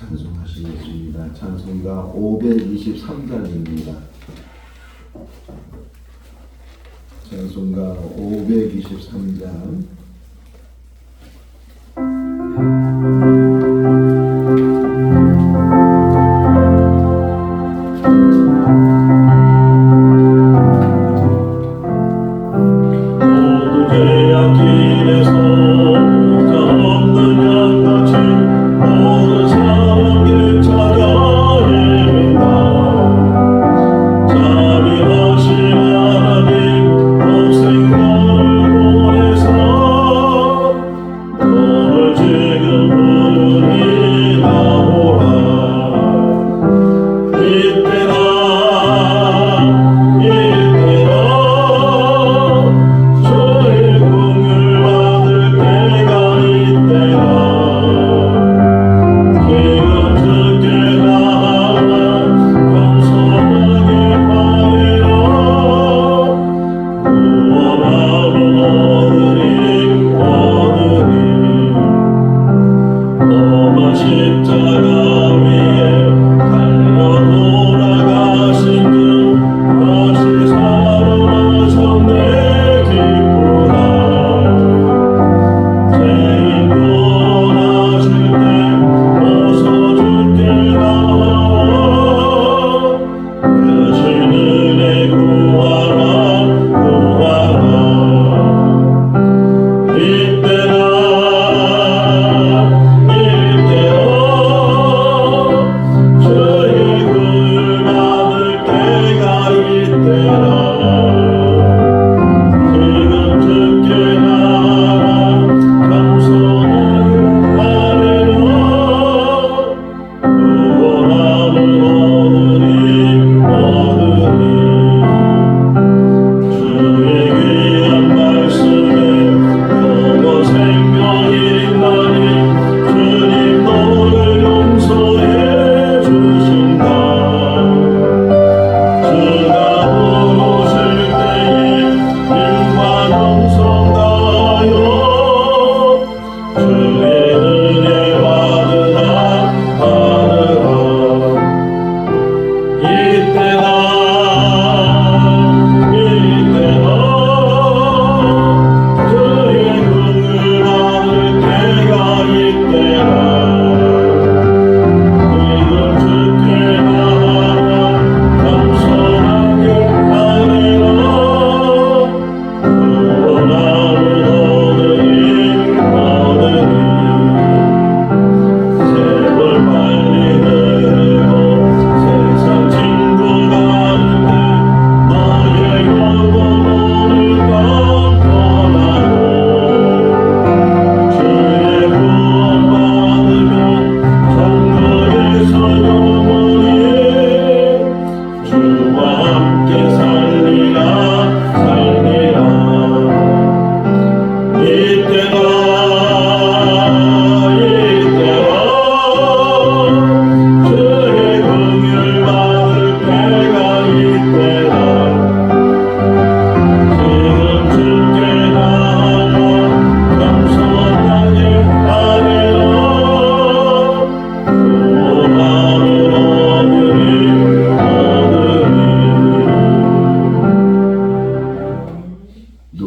찬송하시겠습니다. 찬송가 523장입니다. 찬송가 523장.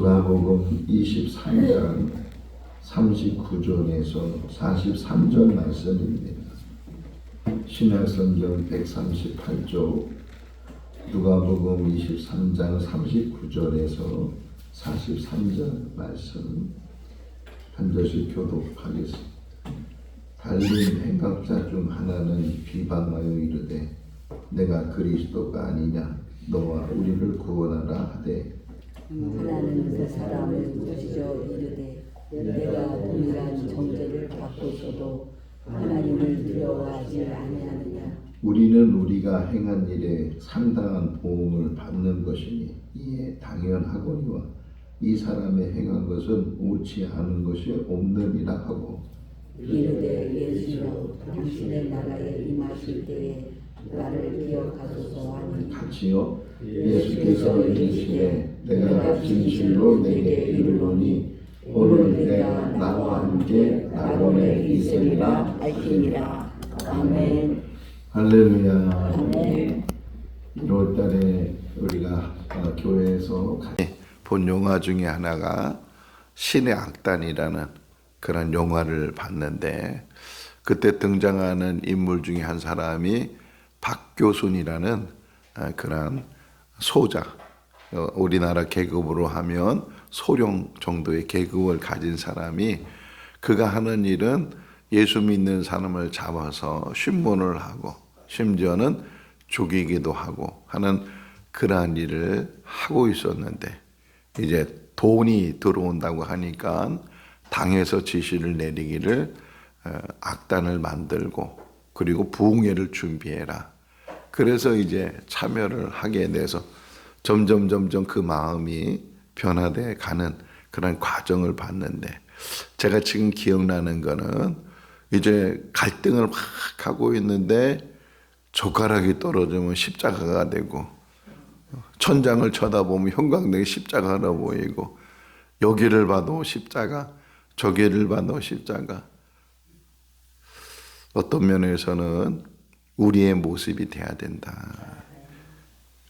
누가복음 23장 39절에서 43절 말씀입니다. 신약성경 138쪽 누가복음 23장 39절에서 43절 말씀 한 절씩 교독하겠습니다. 달린 행각자 중 하나는 비방하여 이르되 내가 그리스도가 아니냐 너와 우리를 구원하라 하되 하나는 그 사람을 부르짖어 이르되 내가 동일한 정죄를 받고 있어도 하나님을 두려워하지 아니하느냐. 우리는 우리가 행한 일에 상당한 보응을 받는 것이니 이에 당연하거니와 이 사람의 행한 것은 옳지 않은 것이 없느니라 하고 이르되 예수여 당신의 나라에 임하실 때에 나를 기억하소서 하니 같이요. 예수께서 이르시되 내가 진실로 내게 이르노니 오늘 내가 나와 함께 낙원에 있으리라 하시니라. 아멘. 할렐루야. 아멘. 1월달에 우리가 교회에서 본 영화 중에 하나가 신의 악단이라는 그런 영화를 봤는데, 그때 등장하는 인물 중에 한 사람이 박교순이라는 그런 소자, 우리나라 계급으로 하면 소령 정도의 계급을 가진 사람이, 그가 하는 일은 예수 믿는 사람을 잡아서 신문을 하고 심지어는 죽이기도 하고 하는 그러한 일을 하고 있었는데, 이제 돈이 들어온다고 하니까 당에서 지시를 내리기를 악단을 만들고 그리고 부흥회를 준비해라. 그래서 이제 참여를 하게 돼서 점점 그 마음이 변화돼 가는 그런 과정을 봤는데, 제가 지금 기억나는 거는 이제 갈등을 막 하고 있는데 젓가락이 떨어지면 십자가가 되고, 천장을 쳐다보면 형광등이 십자가가 보이고, 여기를 봐도 십자가, 저기를 봐도 십자가. 어떤 면에서는 우리의 모습이 돼야 된다.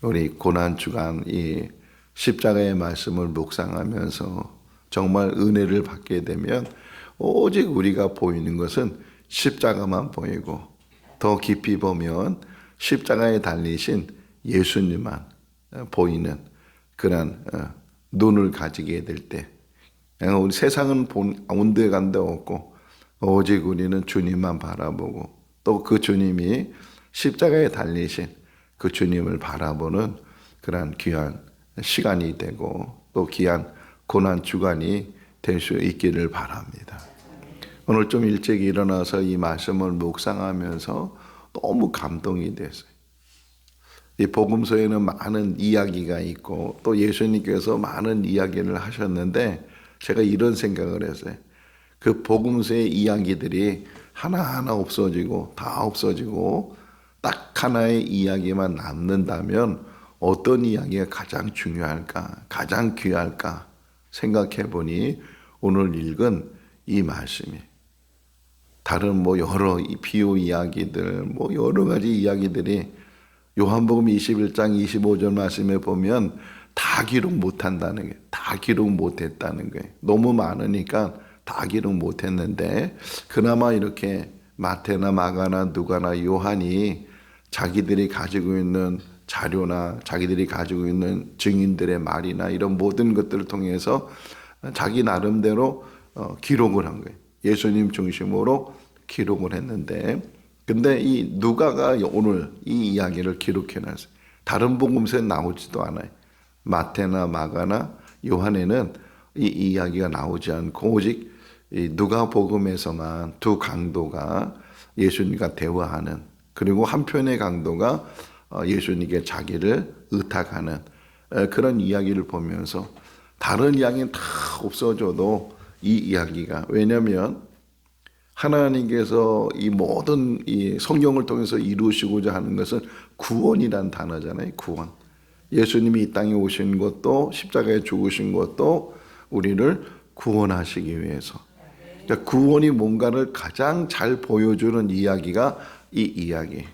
우리 고난주간 이 십자가의 말씀을 묵상하면서 정말 은혜를 받게 되면 오직 우리가 보이는 것은 십자가만 보이고, 더 깊이 보면 십자가에 달리신 예수님만 보이는 그런 눈을 가지게 될 때, 우리 세상은 온데 간데 없고 오직 우리는 주님만 바라보고, 또 그 주님이 십자가에 달리신 그 주님을 바라보는 그런 귀한 시간이 되고, 또 귀한 고난 주간이 될 수 있기를 바랍니다. 오늘 좀 일찍 일어나서 이 말씀을 묵상하면서 너무 감동이 됐어요. 이 복음서에는 많은 이야기가 있고 또 예수님께서 많은 이야기를 하셨는데, 제가 이런 생각을 했어요. 그 복음서의 이야기들이 하나하나 없어지고 다 없어지고 딱 하나의 이야기만 남는다면 어떤 이야기가 가장 중요할까, 가장 귀할까 생각해 보니 오늘 읽은 이 말씀이, 다른 여러 비유 이야기들, 여러 가지 이야기들이 요한복음 21장 25절 말씀에 보면 다 기록 못한다는 거예요. 다 기록 못했다는 거예요. 너무 많으니까 다 기록 못했는데, 그나마 이렇게 마태나 마가나 누가나 요한이 자기들이 가지고 있는 자료나 자기들이 가지고 있는 증인들의 말이나 이런 모든 것들을 통해서 자기 나름대로 기록을 한 거예요. 예수님 중심으로 기록을 했는데, 근데 이 누가가 오늘 이 이야기를 기록해놨어요. 다른 복음서에 나오지도 않아요. 마태나 마가나 요한에는 이 이야기가 나오지 않고 오직 이 누가복음에서만 두 강도가 예수님과 대화하는, 그리고 한편의 강도가 예수님께 자기를 의탁하는 그런 이야기를 보면서, 다른 이야기는 다 없어져도 이 이야기가, 왜냐하면 하나님께서 이 모든 이 성경을 통해서 이루시고자 하는 것은 구원이란 단어잖아요. 구원. 예수님이 이 땅에 오신 것도, 십자가에 죽으신 것도 우리를 구원하시기 위해서. 그러니까 구원이 뭔가를 가장 잘 보여주는 이야기가 이 이야기.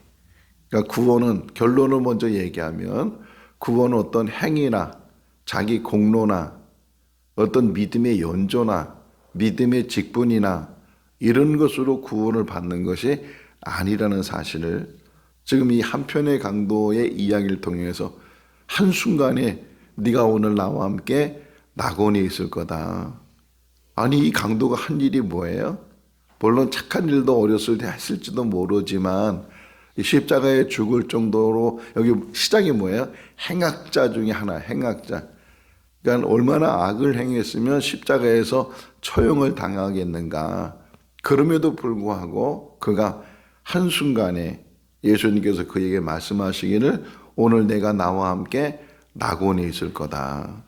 그러니까 구원은, 결론을 먼저 얘기하면 구원은 어떤 행위나 자기 공로나 어떤 믿음의 연조나 믿음의 직분이나 이런 것으로 구원을 받는 것이 아니라는 사실을 지금 이 한편의 강도의 이야기를 통해서, 한순간에 네가 오늘 나와 함께 낙원에 있을 거다. 아니, 이 강도가 한 일이 뭐예요? 물론 착한 일도 어렸을 때 했을지도 모르지만 십자가에 죽을 정도로, 여기 시작이 뭐예요? 행악자 중에 하나, 행악자. 그러니까 얼마나 악을 행했으면 십자가에서 처형을 당하겠는가. 그럼에도 불구하고 그가 한순간에 예수님께서 그에게 말씀하시기를 오늘 내가 나와 함께 낙원에 있을 거다.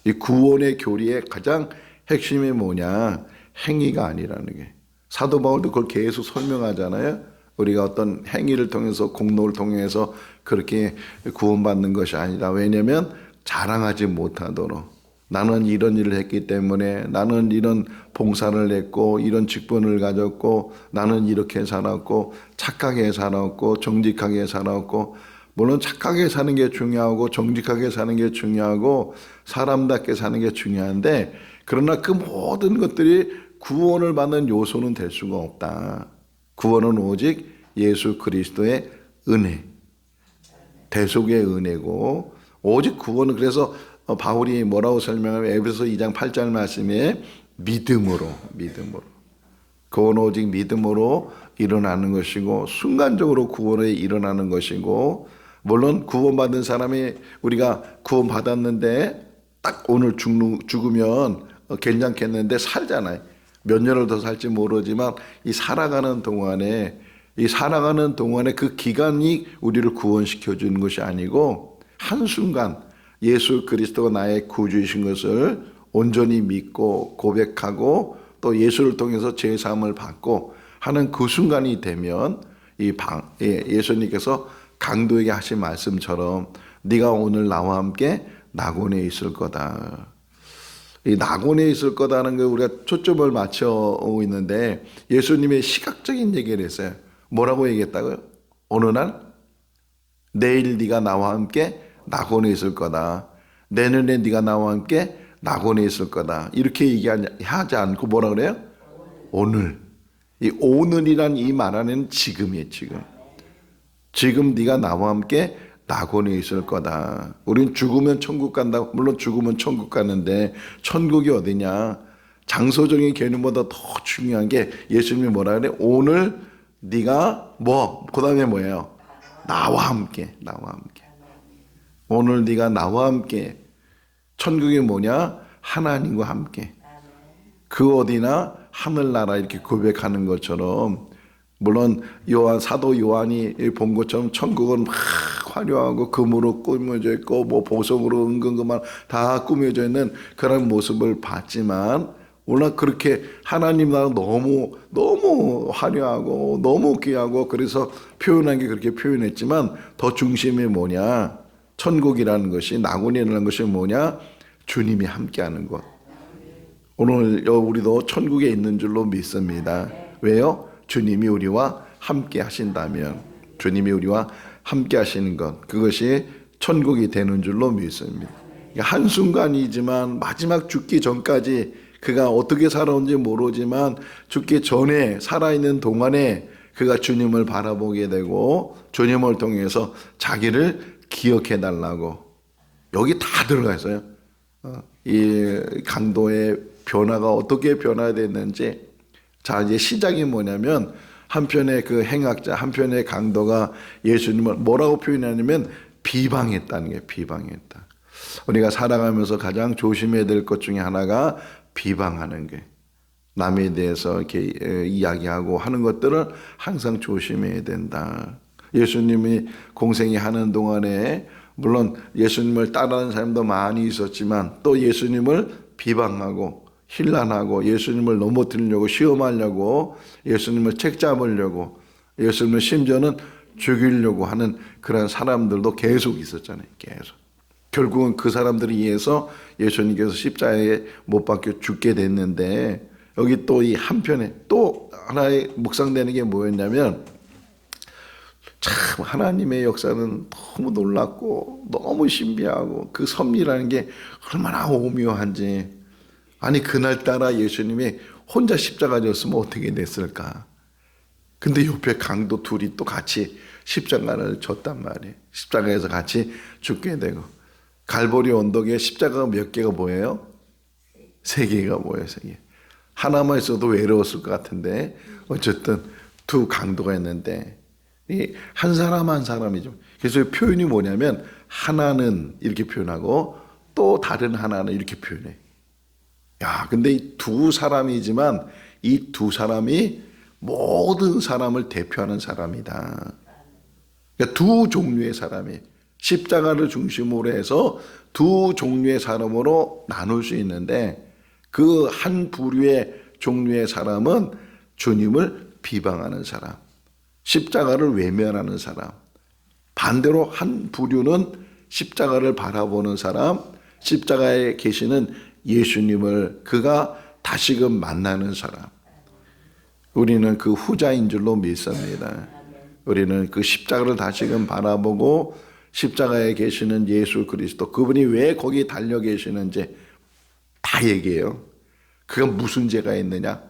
이 구원의 교리의 가장 핵심이 뭐냐? 행위가 아니라는 게. 사도 바울도 그걸 계속 설명하잖아요. 우리가 어떤 행위를 통해서, 공로를 통해서 그렇게 구원받는 것이 아니다. 왜냐하면 자랑하지 못하도록, 나는 이런 일을 했기 때문에, 나는 이런 봉사를 했고 이런 직분을 가졌고 나는 이렇게 살았고 착하게 살았고 정직하게 살았고, 물론 착하게 사는 게 중요하고 정직하게 사는 게 중요하고 사람답게 사는 게 중요한데, 그러나 그 모든 것들이 구원을 받는 요소는 될 수가 없다. 구원은 오직 예수 그리스도의 은혜, 대속의 은혜고, 오직 구원은, 그래서 바울이 뭐라고 설명하면 에베소 2장 8절 말씀에 믿음으로, 구원은 오직 믿음으로 일어나는 것이고 순간적으로 구원에 일어나는 것이고, 물론 구원받은 사람이, 우리가 구원받았는데 딱 오늘 죽으면 괜찮겠는데 살잖아요. 몇 년을 더 살지 모르지만 이 살아가는 동안에 그 기간이 우리를 구원시켜 주는 것이 아니고, 한순간 예수 그리스도가 나의 구주이신 것을 온전히 믿고 고백하고 또 예수를 통해서 제사함을 받고 하는 그 순간이 되면 예수님께서 강도에게 하신 말씀처럼 네가 오늘 나와 함께 낙원에 있을 거다. 이 낙원에 있을 거다는 거 우리가 초점을 맞춰 있는데, 예수님의 시각적인 얘기를 했어요. 뭐라고 얘기했다고요? 어느 날 내일 네가 나와 함께 낙원에 있을 거다. 내년에 네가 나와 함께 낙원에 있을 거다. 이렇게 얘기하지 않고 뭐라 그래요? 오늘. 이 오늘이란 이 말 안에는 지금이에요. 지금 네가 나와 함께 낙원에 있을 거다. 우린 죽으면 천국 간다고. 물론 죽으면 천국 가는데 천국이 어디냐? 장소적인 개념보다 더 중요한 게, 예수님이 뭐라 그래? 오늘 네가 그 다음에 뭐예요? 나와 함께. 오늘 네가 나와 함께. 천국이 뭐냐? 하나님과 함께. 그 어디나 하늘나라, 이렇게 고백하는 것처럼, 물론 사도 요한이 본 것처럼 천국은 막 화려하고 금으로 꾸며져 있고 보석으로 은근금만 다 꾸며져 있는 그런 모습을 봤지만, 워낙 그렇게 하나님 나라 너무 화려하고 너무 귀하고, 그래서 표현한 게 그렇게 표현했지만 더 중심이 뭐냐? 천국이라는 것이, 낙원이라는 것이 뭐냐? 주님이 함께하는 것. 오늘 우리도 천국에 있는 줄로 믿습니다. 왜요? 주님이 우리와 함께 하신다면, 주님이 우리와 함께 하시는 것, 그것이 천국이 되는 줄로 믿습니다. 한순간이지만 마지막 죽기 전까지 그가 어떻게 살아온지 모르지만 죽기 전에 살아있는 동안에 그가 주님을 바라보게 되고 주님을 통해서 자기를 기억해 달라고, 여기 다 들어가 있어요. 이 강도의 변화가 어떻게 변화됐는지. 자, 이제 시작이 뭐냐면, 한편의 그 행악자, 한편의 강도가 예수님을 뭐라고 표현하냐면 비방했다는 게, 비방했다. 우리가 살아가면서 가장 조심해야 될 것 중에 하나가 비방하는 게, 남에 대해서 이렇게 이야기하고 하는 것들을 항상 조심해야 된다. 예수님이 공생이 하는 동안에 물론 예수님을 따르는 사람도 많이 있었지만, 또 예수님을 비방하고 힐난하고 예수님을 넘어뜨리려고, 시험하려고, 예수님을 책잡으려고, 예수님을 심지어는 죽이려고 하는 그런 사람들도 계속 있었잖아요. 계속. 결국은 그 사람들에 의해서 예수님께서 십자가에 못 박혀 죽게 됐는데, 여기 또 이 한편에 또 하나의 묵상되는 게 뭐였냐면, 참 하나님의 역사는 너무 놀랍고 너무 신비하고 그 섭리라는 게 얼마나 오묘한지. 아니, 그날따라 예수님이 혼자 십자가 졌으면 어떻게 됐을까? 근데 옆에 강도 둘이 또 같이 십자가를 졌단 말이에요. 십자가에서 같이 죽게 되고, 갈보리 언덕에 십자가가 몇 개가 보여요? 3개가 보여요. 3개. 하나만 있어도 외로웠을 것 같은데, 어쨌든 두 강도가 있는데, 한 사람 한 사람이죠. 그래서 표현이 뭐냐면, 하나는 이렇게 표현하고 또 다른 하나는 이렇게 표현해. 야, 근데 이 두 사람이지만 이 두 사람이 모든 사람을 대표하는 사람이다. 그러니까 두 종류의 사람이, 십자가를 중심으로 해서 두 종류의 사람으로 나눌 수 있는데, 그 한 부류의 종류의 사람은 주님을 비방하는 사람, 십자가를 외면하는 사람. 반대로 한 부류는 십자가를 바라보는 사람, 십자가에 계시는 예수님을 그가 다시금 만나는 사람. 우리는 그 후자인 줄로 믿습니다. 우리는 그 십자가를 다시금 바라보고 십자가에 계시는 예수 그리스도, 그분이 왜 거기 달려 계시는지 다 얘기해요. 그가 무슨 죄가 있느냐?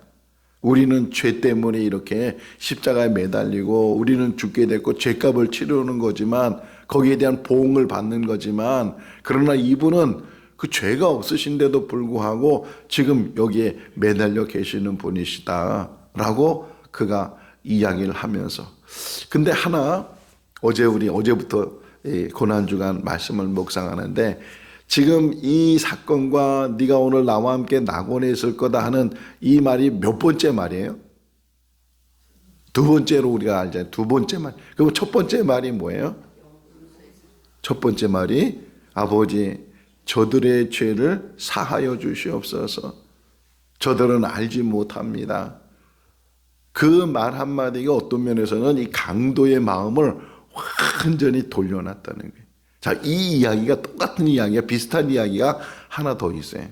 우리는 죄 때문에 이렇게 십자가에 매달리고 우리는 죽게 됐고 죄값을 치르는 거지만, 거기에 대한 보응을 받는 거지만, 그러나 이분은 그 죄가 없으신데도 불구하고 지금 여기에 매달려 계시는 분이시다라고 그가 이야기를 하면서, 근데 하나 어제부터 고난주간 말씀을 묵상하는데, 지금 이 사건과 네가 오늘 나와 함께 낙원에 있을 거다 하는 이 말이 몇 번째 말이에요? 두 번째로 우리가 알잖아요. 두 번째 말. 그럼 첫 번째 말이 뭐예요? 첫 번째 말이 아버지 저들의 죄를 사하여 주시옵소서. 저들은 알지 못합니다. 그 말 한마디가 어떤 면에서는 이 강도의 마음을 완전히 돌려놨다는 거예요. 자, 이 이야기가 똑같은 이야기가, 비슷한 이야기가 하나 더 있어요.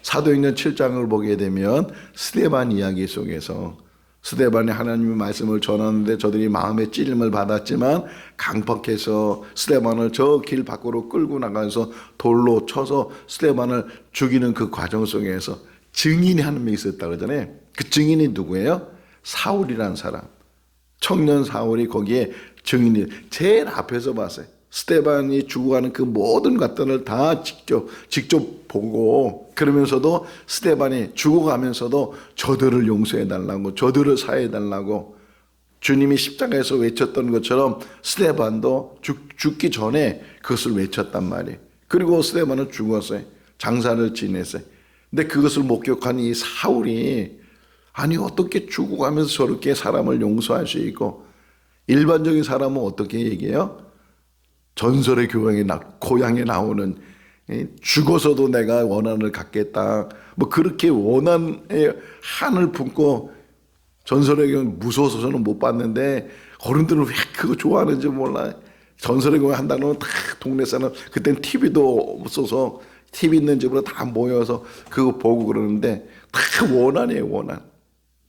사도행전 7장을 보게 되면 스데반 이야기 속에서 스데반이 하나님의 말씀을 전하는데 저들이 마음의 찔림을 받았지만 강팍해서 스데반을 저 길 밖으로 끌고 나가서 돌로 쳐서 스데반을 죽이는 그 과정 속에서 증인이 한 명 있었다 그러잖아요. 그 증인이 누구예요? 사울이라는 사람. 청년 사울이 거기에 증인이 제일 앞에서 봤어요. 스데반이 죽어가는 그 모든 것들을 다 직접 보고, 그러면서도 스데반이 죽어가면서도 저들을 용서해달라고, 저들을 사해달라고 주님이 십자가에서 외쳤던 것처럼 스데반도 죽기 전에 그것을 외쳤단 말이에요. 그리고 스데반은 죽었어요. 장사를 지냈어요. 근데 그것을 목격한 이 사울이, 아니 어떻게 죽어가면서 저렇게 사람을 용서할 수 있고, 일반적인 사람은 어떻게 얘기해요? 전설의 고향에 나오는 죽어서도 내가 원한을 갖겠다, 뭐 그렇게 원한의 한을 품고, 전설의 교회 무서워서 저는 못 봤는데 어른들은 왜 그거 좋아하는지 몰라. 전설의 교회 한다는 다 동네 사람, 그땐 TV도 없어서 TV 있는 집으로 다 모여서 그거 보고 그러는데 다 원한이에요. 원한.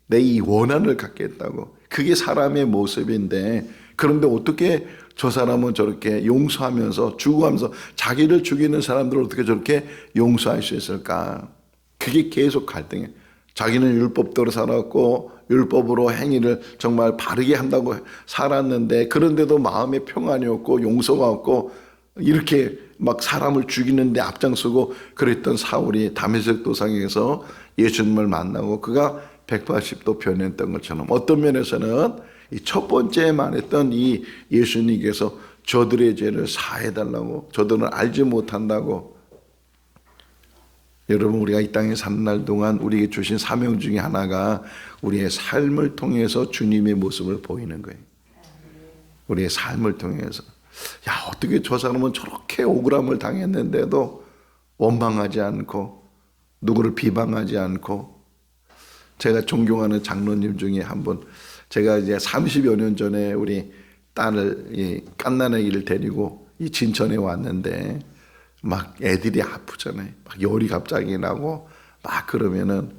내 이 원한을 갖겠다고. 그게 사람의 모습인데, 그런데 어떻게 저 사람은 저렇게 용서하면서 죽어가면서 자기를 죽이는 사람들을 어떻게 저렇게 용서할 수 있을까? 그게 계속 갈등이에요. 자기는 율법대로 살았고 율법으로 행위를 정말 바르게 한다고 살았는데, 그런데도 마음에 평안이 없고 용서가 없고 이렇게 막 사람을 죽이는데 앞장서고 그랬던 사울이 다메섹 도상에서 예수님을 만나고 그가 180도 변했던 것처럼, 어떤 면에서는 이 첫 번째 말했던 이 예수님께서 저들의 죄를 사해달라고, 저들은 알지 못한다고. 여러분, 우리가 이 땅에 사는 날 동안 우리에게 주신 사명 중에 하나가 우리의 삶을 통해서 주님의 모습을 보이는 거예요. 우리의 삶을 통해서. 야, 어떻게 저 사람은 저렇게 억울함을 당했는데도 원망하지 않고 누구를 비방하지 않고. 제가 존경하는 장로님 중에 한 분, 제가 이제 30여 년 전에 우리 딸을, 이 깐난아기를 데리고 이 진천에 왔는데 막 애들이 아프잖아요. 막 열이 갑자기 나고 막 그러면은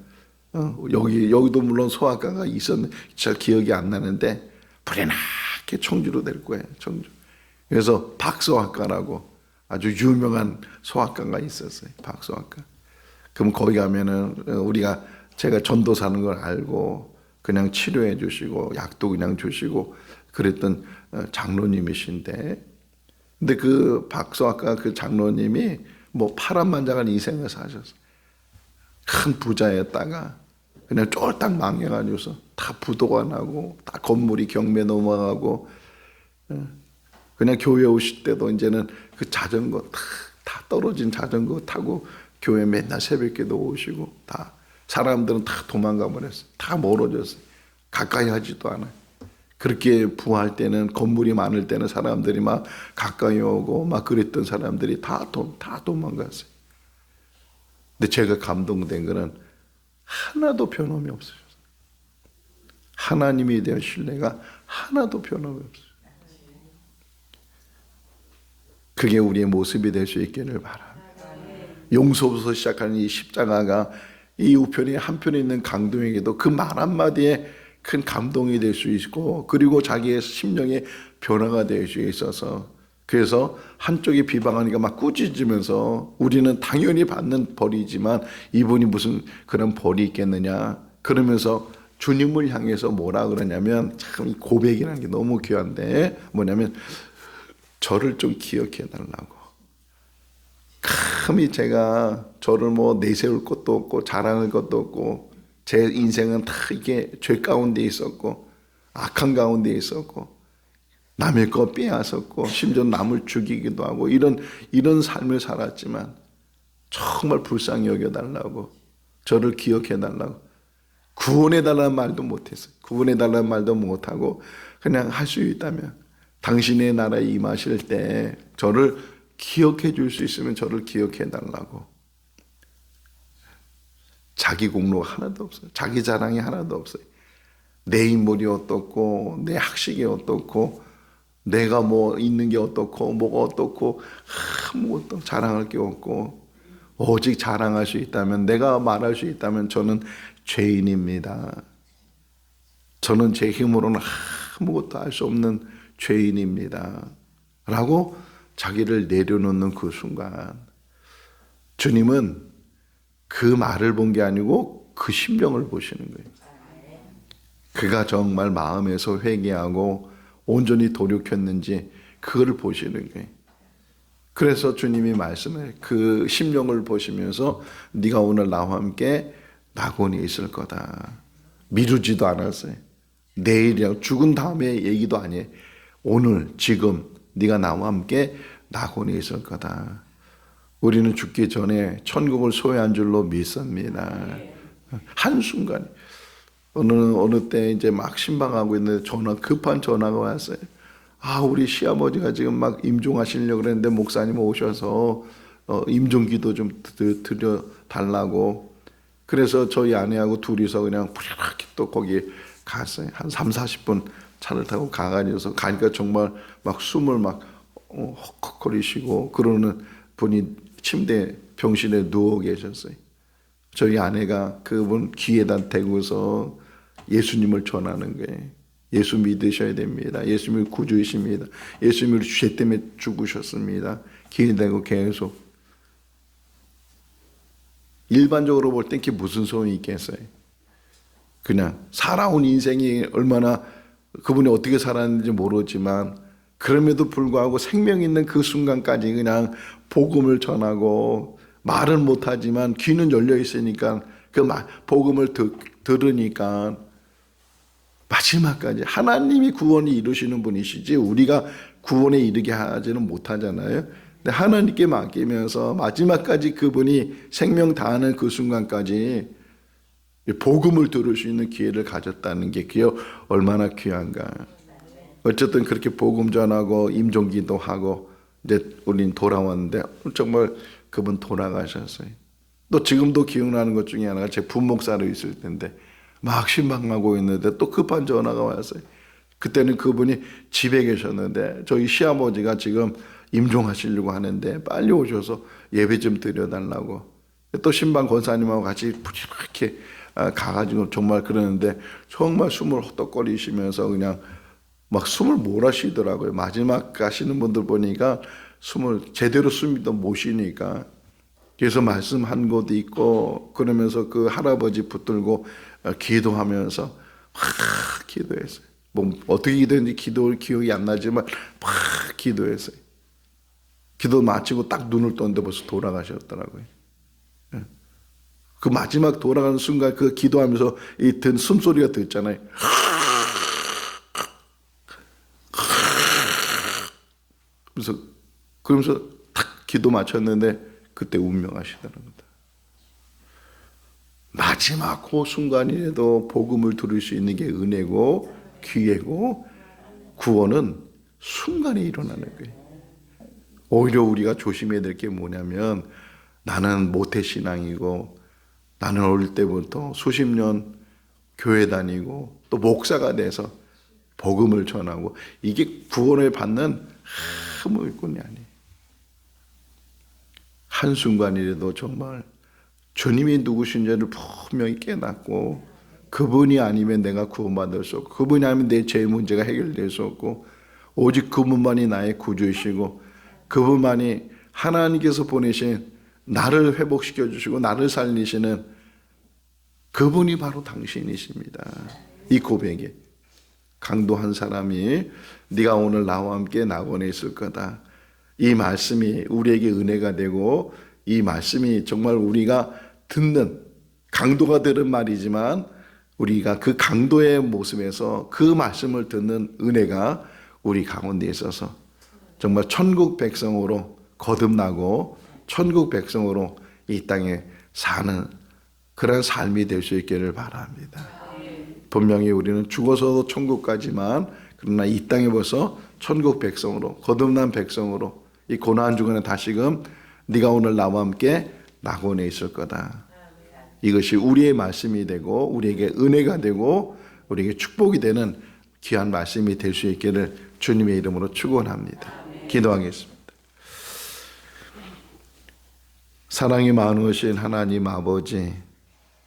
여기도 물론 소아과가 있었는데 잘 기억이 안 나는데 불이 나게 청주로 될 거예요. 청주. 그래서 박소아과라고 아주 유명한 소아과가 있었어요. 박소아과. 그럼 거기 가면은 제가 전도사는 걸 알고 그냥 치료해 주시고 약도 그냥 주시고 그랬던 장로님이신데, 근데 그 박소아과 그 장로님이 뭐 파란만장한 인생을 사셨어요. 큰 부자였다가 그냥 쫄딱 망해가지고서 다 부도가 나고 다 건물이 경매 넘어가고, 그냥 교회 오실 때도 이제는 그 자전거 다 떨어진 자전거 타고 교회 맨날 새벽에도 오시고, 다 사람들은 다 도망가 버렸어요. 다 멀어졌어요. 가까이 하지도 않아요. 그렇게 부할 때는, 건물이 많을 때는 사람들이 막 가까이 오고 막 그랬던 사람들이 다 도망갔어요. 근데 제가 감동된 거는 하나도 변함이 없어요. 하나님에 대한 신뢰가 하나도 변함이 없어요. 그게 우리의 모습이 될 수 있기를 바랍니다. 용서부터 시작하는 이 십자가가 이 우편에 한편에 있는 강동에게도 그 말 한마디에 큰 감동이 될 수 있고, 그리고 자기의 심령의 변화가 될 수 있어서, 그래서 한쪽이 비방하니까 막 꾸짖으면서 우리는 당연히 받는 벌이지만 이분이 무슨 그런 벌이 있겠느냐 그러면서 주님을 향해서 뭐라 그러냐면, 참 이 고백이라는 게 너무 귀한데 뭐냐면, 저를 좀 기억해 달라고. 감히 제가 저를 뭐 내세울 것도 없고 자랑할 것도 없고, 제 인생은 다 이게 죄 가운데 있었고 악한 가운데 있었고 남의 거 빼앗았고 심지어 남을 죽이기도 하고 이런 삶을 살았지만 정말 불쌍히 여겨달라고, 저를 기억해달라고. 구원해달라는 말도 못했어요. 구원해달라는 말도 못하고 그냥 할 수 있다면 당신의 나라에 임하실 때 저를 기억해 줄 수 있으면 저를 기억해 달라고. 자기 공로가 하나도 없어요. 자기 자랑이 하나도 없어요. 내 인물이 어떻고 내 학식이 어떻고 내가 뭐 있는 게 어떻고 뭐가 어떻고 아무것도 자랑할 게 없고, 오직 자랑할 수 있다면, 내가 말할 수 있다면 저는 죄인입니다. 저는 제 힘으로는 아무것도 할 수 없는 죄인입니다 라고 자기를 내려놓는 그 순간, 주님은 그 말을 본 게 아니고 그 심령을 보시는 거예요. 그가 정말 마음에서 회개하고 온전히 돌이켰는지 그거를 보시는 거예요. 그래서 주님이 말씀해, 그 심령을 보시면서 네가 오늘 나와 함께 낙원에 있을 거다. 미루지도 않았어요. 내일이야, 죽은 다음에 얘기도 아니에요. 오늘 지금 네가 나와 함께 낙원에 있을 거다. 우리는 죽기 전에 천국을 소유한 줄로 믿습니다. 한순간 어느 때 이제 막 신방하고 있는데 급한 전화가 왔어요. 우리 시아버지가 지금 막 임종하시려고 그랬는데 목사님 오셔서 임종기도 좀 드려 달라고. 그래서 저희 아내하고 둘이서 그냥 부랴하게 또 거기 갔어요. 한 30-40분 차를 타고 가니까 정말 막 숨을 막 헉헉거리시고 그러는 분이 침대 병실에 누워 계셨어요. 저희 아내가 그분 귀에다 대고서 예수님을 전하는 거예요. 예수 믿으셔야 됩니다. 예수님이 구주이십니다. 예수님이 죄 때문에 죽으셨습니다. 귀에 대고 계속. 일반적으로 볼 땐 그게 무슨 소용이 있겠어요. 그냥 살아온 인생이 얼마나, 그분이 어떻게 살았는지 모르지만 그럼에도 불구하고 생명 있는 그 순간까지 그냥 복음을 전하고, 말은 못하지만 귀는 열려 있으니까 그 복음을 들으니까 마지막까지 하나님이 구원을 이루시는 분이시지 우리가 구원에 이르게 하지는 못하잖아요. 근데 하나님께 맡기면서 마지막까지 그분이 생명 다하는 그 순간까지 복음을 들을 수 있는 기회를 가졌다는 게 그게 얼마나 귀한가. 어쨌든 그렇게 복음 전하고 임종기도 하고 이제 우린 돌아왔는데 정말 그분 돌아가셨어요. 또 지금도 기억나는 것 중에 하나가 제 부목사로 있을 텐데 막 신방하고 있는데 또 급한 전화가 왔어요. 그때는 그분이 집에 계셨는데 저희 시아버지가 지금 임종하시려고 하는데 빨리 오셔서 예배 좀 드려달라고. 또 신방 권사님하고 같이 이렇게 가가지고 정말 그러는데 정말 숨을 헛떡거리시면서 그냥 막 숨을 몰아쉬더라고요. 마지막 가시는 분들 보니까 제대로 숨이 또 못 쉬니까. 그래서 말씀한 것도 있고 그러면서 그 할아버지 붙들고 기도하면서 막 기도했어요. 뭐 어떻게 기도했는지 기억이 안 나지만 막 기도했어요. 기도 마치고 딱 눈을 떴는데 벌써 돌아가셨더라고요. 그 마지막 돌아가는 순간 그 기도하면서 이 든 숨소리가 듣잖아요. 그러면서 탁 기도 마쳤는데 그때 운명하시다는 거다. 마지막 그 순간이라도 복음을 들을 수 있는 게 은혜고 기회고, 구원은 순간에 일어나는 거예요. 오히려 우리가 조심해야 될 게 뭐냐면, 나는 모태신앙이고 나는 어릴 때부터 수십 년 교회 다니고 또 목사가 돼서 복음을 전하고, 이게 구원을 받는 아무 일꾼이 아니에요. 한순간이라도 정말 주님이 누구신지를 분명히 깨닫고 그분이 아니면 내가 구원받을 수 없고 그분이 아니면 내 죄의 문제가 해결될 수 없고 오직 그분만이 나의 구주이시고 그분만이 하나님께서 보내신 나를 회복시켜 주시고 나를 살리시는 그분이 바로 당신이십니다. 이 고백에 강도한 사람이 네가 오늘 나와 함께 낙원에 있을 거다. 이 말씀이 우리에게 은혜가 되고 이 말씀이 정말 우리가 듣는 강도가 들은 말이지만 우리가 그 강도의 모습에서 그 말씀을 듣는 은혜가 우리 가운데 있어서 정말 천국 백성으로 거듭나고 천국 백성으로 이 땅에 사는 그런 삶이 될 수 있기를 바랍니다. 분명히 우리는 죽어서도 천국 가지만 그러나 이 땅에 벌써 천국 백성으로 거듭난 백성으로 이 고난 중에는 다시금 네가 오늘 나와 함께 낙원에 있을 거다. 이것이 우리의 말씀이 되고 우리에게 은혜가 되고 우리에게 축복이 되는 귀한 말씀이 될 수 있기를 주님의 이름으로 축원합니다. 기도하겠습니다. 사랑이 많으신 하나님 아버지,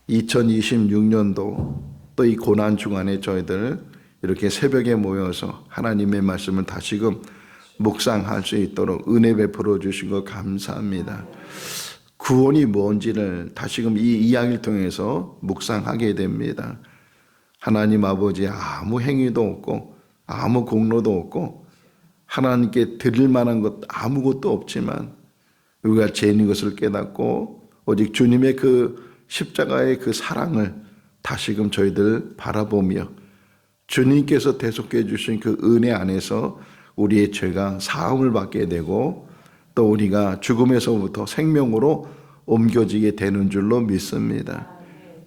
2026년도 또 이 고난 중간에 저희들 이렇게 새벽에 모여서 하나님의 말씀을 다시금 묵상할 수 있도록 은혜 베풀어 주신 것 감사합니다. 구원이 뭔지를 다시금 이 이야기를 통해서 묵상하게 됩니다. 하나님 아버지 아무 행위도 없고 아무 공로도 없고 하나님께 드릴 만한 것 아무것도 없지만 우리가 죄인인 것을 깨닫고 오직 주님의 그 십자가의 그 사랑을 다시금 저희들 바라보며 주님께서 대속해 주신 그 은혜 안에서 우리의 죄가 사함을 받게 되고 또 우리가 죽음에서부터 생명으로 옮겨지게 되는 줄로 믿습니다.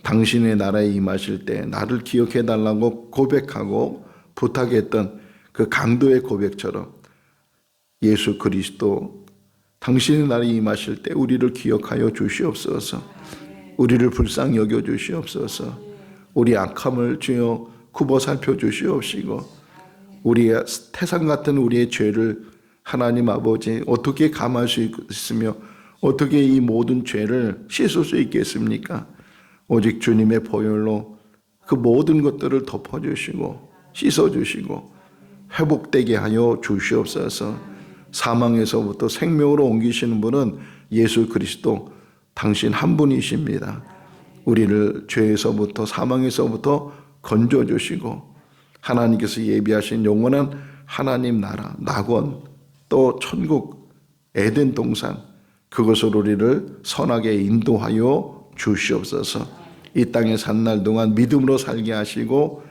당신의 나라에 임하실 때 나를 기억해 달라고 고백하고 부탁했던 그 강도의 고백처럼 예수 그리스도 당신의 나라에 임하실 때 우리를 기억하여 주시옵소서. 우리를 불쌍히 여겨 주시옵소서. 우리 악함을 주여 굽어 살펴 주시옵시고 우리의 태산 같은 우리의 죄를 하나님 아버지 어떻게 감할 수 있으며 어떻게 이 모든 죄를 씻을 수 있겠습니까? 오직 주님의 보혈로 그 모든 것들을 덮어주시고 씻어주시고 회복되게 하여 주시옵소서. 사망에서부터 생명으로 옮기시는 분은 예수 그리스도 당신 한 분이십니다. 우리를 죄에서부터 사망에서부터 건져주시고 하나님께서 예비하신 영원한 하나님 나라 낙원 또 천국 에덴 동산 그것으로 우리를 선하게 인도하여 주시옵소서. 이 땅에 산 날 동안 믿음으로 살게 하시고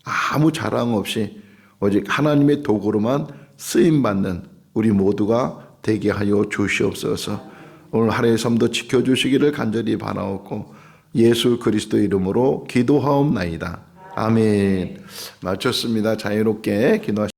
아무 자랑 없이 오직 하나님의 도구로만 쓰임받는 우리 모두가 되게 하여 주시옵소서. 오늘 하루의 삶도 지켜주시기를 간절히 바라옵고 예수 그리스도 이름으로 기도하옵나이다. 아멘. 마쳤습니다. 자유롭게 기도하십시오.